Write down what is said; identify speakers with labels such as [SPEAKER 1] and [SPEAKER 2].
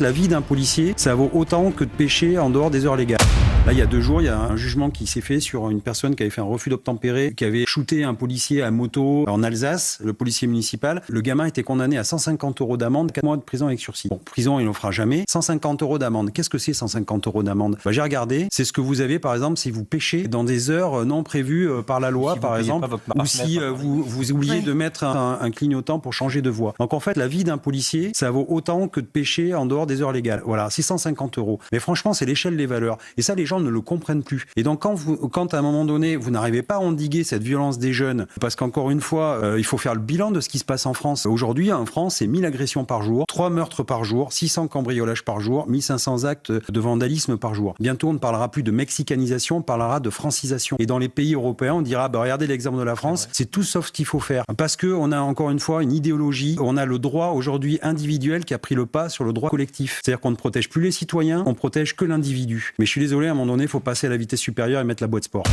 [SPEAKER 1] La vie d'un policier, ça vaut autant que de pêcher en dehors des heures légales. Là, il y a 2 jours, il y a un jugement qui s'est fait sur une personne qui avait fait un refus d'obtempérer, qui avait shooté un policier à moto en Alsace, le policier municipal. Le gamin était condamné à 150 € d'amende, 4 mois de prison avec sursis. Bon, prison, il n'en fera jamais. 150 € d'amende. Qu'est-ce que c'est 150 € d'amende? J'ai regardé. C'est ce que vous avez, par exemple, si vous pêchez dans des heures non prévues par la loi,
[SPEAKER 2] si
[SPEAKER 1] par exemple, ou si vous oubliez de mettre un clignotant pour changer de voie. Donc, en fait, la vie d'un policier, ça vaut autant que de pêcher en dehors des heures légales. Voilà, c'est 150 €. Mais franchement, c'est l'échelle des valeurs. Et ça, les gens ne le comprennent plus. Et donc, quand à un moment donné, vous n'arrivez pas à endiguer cette violence des jeunes, parce qu'encore une fois, il faut faire le bilan de ce qui se passe en France. Aujourd'hui, en France, c'est 1000 agressions par jour, 3 meurtres par jour, 600 cambriolages par jour, 1500 actes de vandalisme par jour. Bientôt, on ne parlera plus de mexicanisation, on parlera de francisation. Et dans les pays européens, on dira, regardez l'exemple de la France, c'est tout sauf ce qu'il faut faire. Parce qu'on a encore une fois une idéologie, on a le droit aujourd'hui individuel qui a pris le pas sur le droit collectif. C'est-à-dire qu'on ne protège plus les citoyens, on protège que l'individu. Mais je suis désolé, à un moment donné, il faut passer à la vitesse supérieure et mettre la boîte sport.